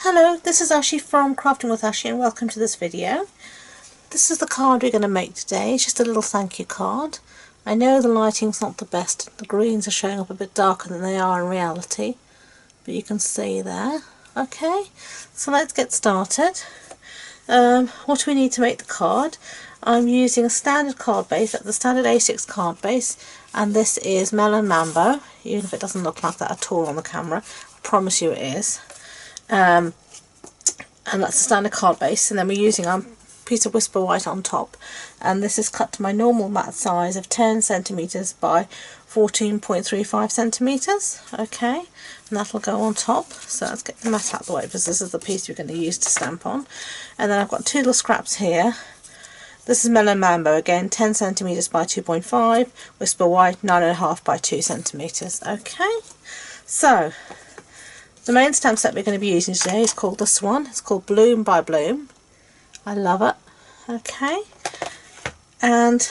Hello, this is Ashi from Crafting with Ashi and welcome to this video. This is the card we're going to make today. It's just a little thank you card. I know the lighting's not the best. The greens are showing up a bit darker than they are in reality, but you can see there. Okay, so let's get started. What do we need to make the card? I'm using a standard card base, the standard A6 card base, and this is Melon Mambo, even if it doesn't look like that at all on the camera. I promise you it is. And that's the standard card base, and then we're using a piece of Whisper White on top, and this is cut to my normal mat size of 10 centimeters by 14.35 centimeters. Okay, and that'll go on top. So let's get the mat out of the way because this is the piece we're going to use to stamp on. And then I've got two little scraps here. This is Melon Mambo again, 10 centimeters by 2.5, Whisper White 9.5 by 2 centimeters. Okay, so the main stamp set we're going to be using today is called this one. It's called Bloom by Bloom. I love it. Okay, and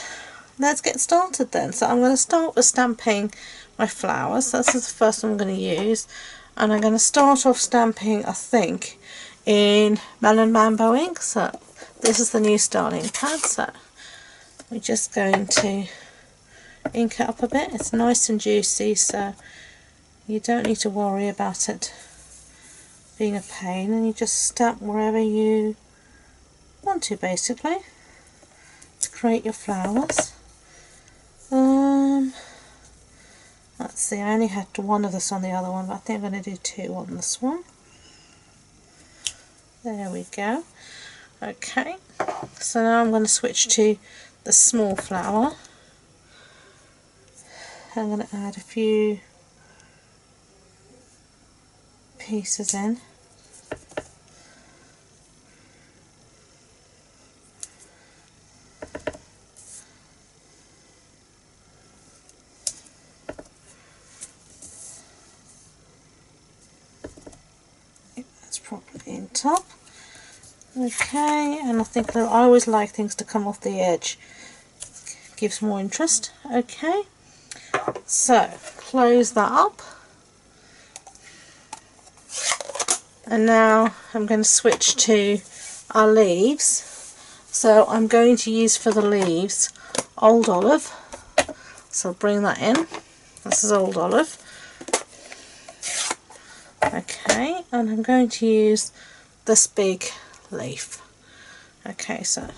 let's get started then. So I'm going to start with stamping my flowers. So this is the first one I'm going to use, and I'm going to start off stamping, I think, in Melon Mambo ink. So this is the new styling pad, so we're just going to ink it up a bit. It's nice and juicy, so you don't need to worry about it being a pain, and you just stamp wherever you want to, basically, to create your flowers. Let's see, I only had one of this on the other one, but I think I'm going to do two on this one. There we go. Okay, so now I'm going to switch to the small flower. I'm going to add a few pieces in. That's probably in top. Okay, and I think that I always like things to come off the edge. Gives more interest. Okay, so close that up. And now I'm going to switch to our leaves. So I'm going to use for the leaves Old Olive. So I'll bring that in. This is Old Olive. Okay, and I'm going to use this big leaf. Okay, so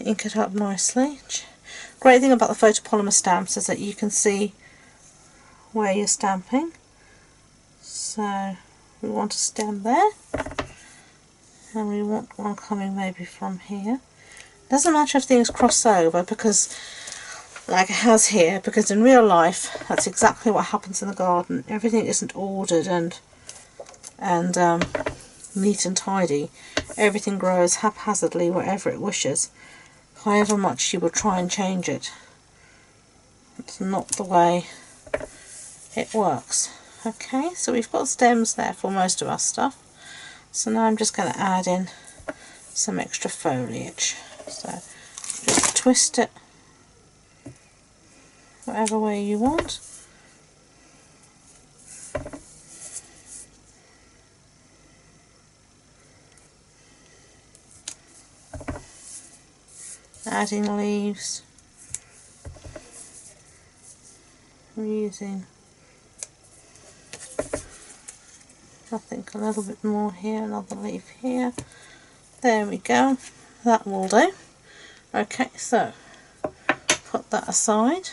ink it up nicely. Great thing about the photopolymer stamps is that you can see where you're stamping. So we want a stem there, and we want one coming maybe from here. Doesn't matter if things cross over, because like it has here, because in real life that's exactly what happens in the garden. Everything isn't ordered and neat and tidy. Everything grows haphazardly wherever it wishes, however much you will try and change it. It's not the way it works. Okay, so we've got stems there for most of our stuff. So now I'm just going to add in some extra foliage. So just twist it whatever way you want. Adding leaves. I'm using, I think, a little bit more here, another leaf here. There we go, that will do. Okay, so put that aside.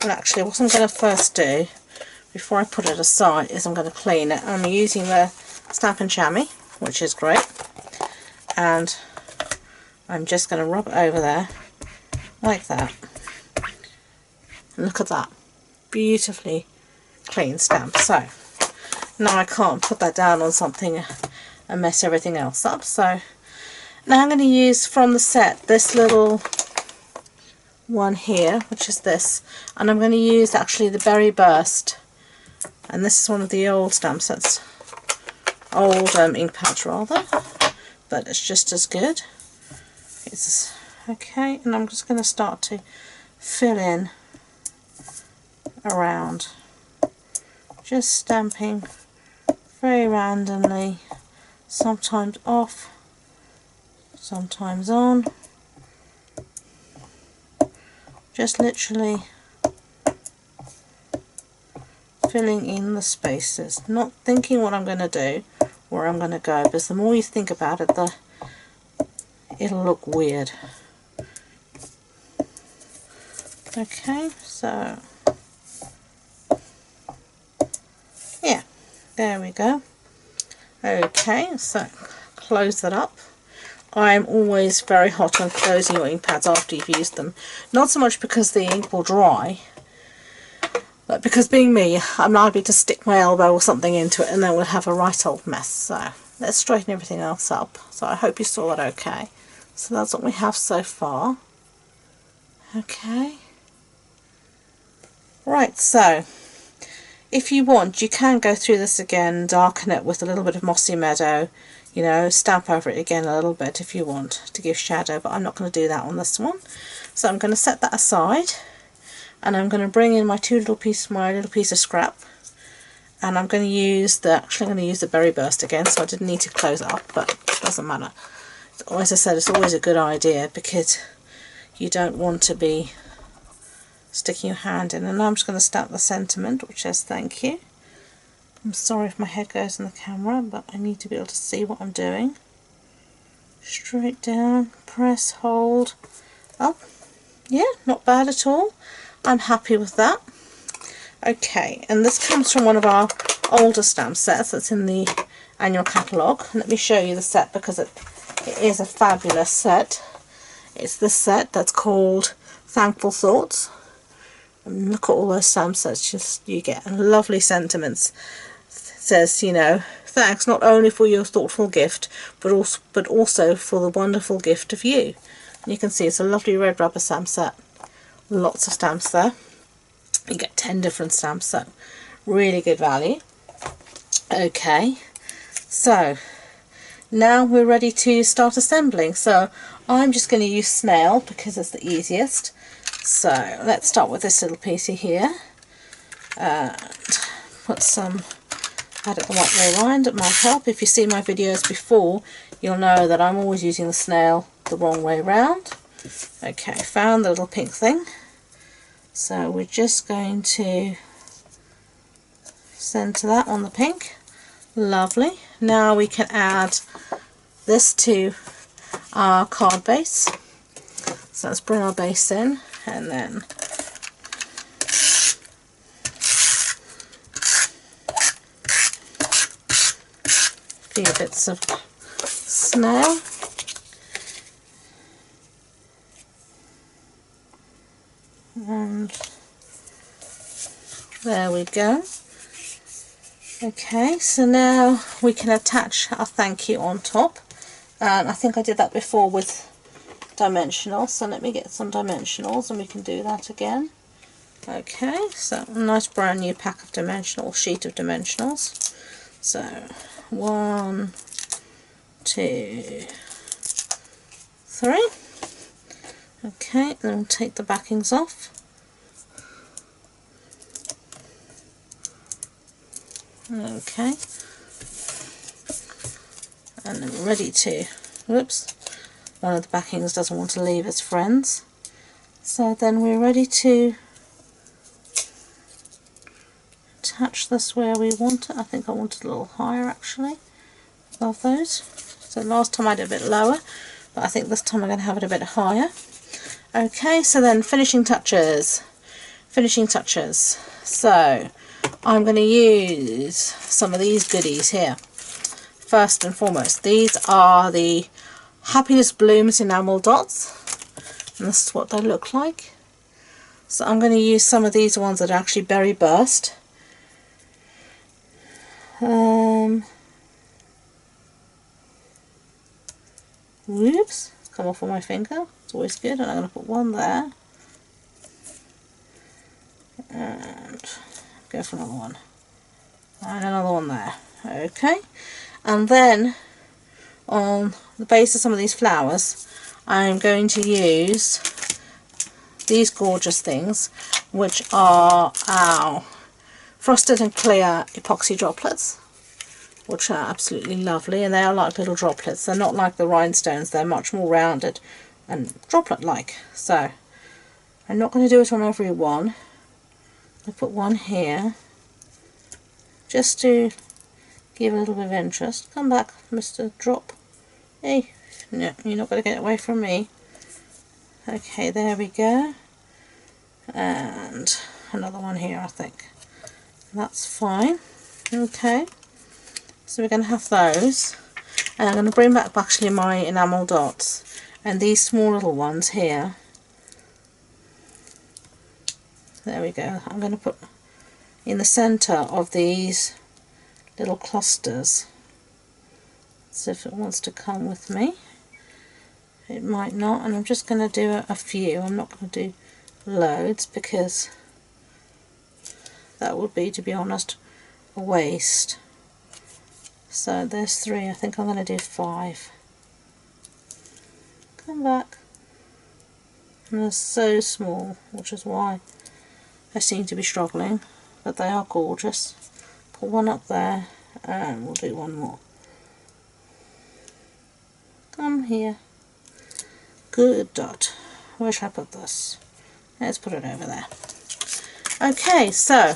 And actually what I'm going to first do before I put it aside is I'm going to clean it. I'm using the Stampin' Chamois, which is great, and I'm just going to rub it over there like that. And look at that, beautifully clean stamp. So now I can't put that down on something and mess everything else up. So now I'm going to use from the set this little one here, which is this, and I'm going to use actually the Berry Burst, and this is one of the old stamp sets, old ink pads rather, but it's just as good. It's okay, and I'm just going to start to fill in around, just stamping very randomly, sometimes off, sometimes on, just literally filling in the spaces, not thinking what I'm going to do, where I'm going to go, because the more you think about it, it'll look weird. Okay, so yeah, there we go. Okay, so close that up. I'm always very hot on closing your ink pads after you've used them. Not so much because the ink will dry, but because being me, I'm liable to stick my elbow or something into it and then we'll have a right old mess. So let's straighten everything else up. So I hope you saw that okay. So that's what we have so far. Okay. Right, so if you want, you can go through this again, darken it with a little bit of Mossy Meadow, you know, stamp over it again a little bit if you want to give shadow, but I'm not going to do that on this one. So I'm going to set that aside, and I'm going to bring in my little piece of scrap, and I'm going to use the Berry Burst again, so I didn't need to close it up, but it doesn't matter. As I said, it's always a good idea because you don't want to be sticking your hand in. And I'm just going to stamp the sentiment, which says thank you. I'm sorry if my head goes in the camera, but I need to be able to see what I'm doing. Straight down, press, hold, up. Yeah, not bad at all. I'm happy with that. Okay, and this comes from one of our older stamp sets that's in the annual catalogue. Let me show you the set because it is a fabulous set. It's this set that's called Thankful Thoughts. And look at all those stamp sets you get, and lovely sentiments. It says, you know, thanks not only for your thoughtful gift, but also for the wonderful gift of you. And you can see it's a lovely red rubber stamp set. Lots of stamps there. You get 10 different stamps, so really good value. Okay, so now we're ready to start assembling. So I'm just going to use snail because it's the easiest. So let's start with this little piece here and put some, add it the right way around. It might help. If you see my videos before, you'll know that I'm always using the snail the wrong way around. Okay, found the little pink thing. So we're just going to centre that on the pink. Lovely. Now we can add this to our card base. So let's bring our base in, and then a few bits of snail. And there we go. Okay, so now we can attach our thank you on top, and I think I did that before with dimensionals, so let me get some dimensionals and we can do that again. Okay, so a nice brand new pack of sheet of dimensionals. So 1, 2, 3. Okay, then we'll take the backings off. Okay, and then we're ready to, whoops, one of the backings doesn't want to leave its friends. So then we're ready to attach this where we want it. I think I want it a little higher actually, above those. So last time I did a bit lower, but I think this time I'm going to have it a bit higher. Okay, so then finishing touches. So I'm going to use some of these goodies here. First and foremost, these are the Happiness Blooms enamel dots, and this is what they look like. So I'm going to use some of these ones that are actually Berry Burst. Whoops, come off on my finger. It's always good. And I'm going to put one there, and go for another one, and another one there. Okay, and then on the base of some of these flowers I'm going to use these gorgeous things, which are our frosted and clear epoxy droplets. which are absolutely lovely, and they are like little droplets. They're not like the rhinestones, they're much more rounded and droplet like. So I'm not going to do it on every one. I'll put one here just to give a little bit of interest. Come back, Mr. Drop. Hey, no, you're not going to get away from me. Okay, there we go. And another one here, I think. That's fine. Okay, so we're going to have those. And I'm going to bring back actually my enamel dots. And these small little ones here. There we go. I'm going to put in the centre of these little clusters. So if it wants to come with me. It might not, and I'm just going to do a few. I'm not going to do loads because that would be, to be honest, a waste. So there's 3. I think I'm going to do 5. Come back. And they're so small, which is why I seem to be struggling, but they are gorgeous. Put one up there, and we'll do one more. Come here. Good dot. Where should I put this? Let's put it over there. Okay, so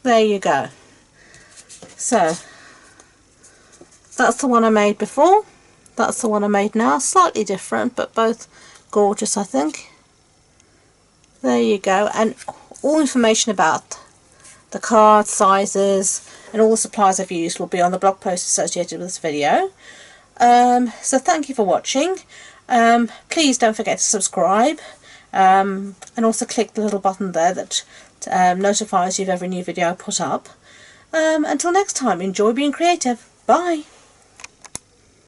there you go. So that's the one I made before. That's the one I made now. Slightly different, but both gorgeous, I think. There you go. And all information about the card sizes and all the supplies I've used will be on the blog post associated with this video. So thank you for watching. Please don't forget to subscribe, and also click the little button there that notifies you of every new video I put up. Until next time, enjoy being creative. Bye.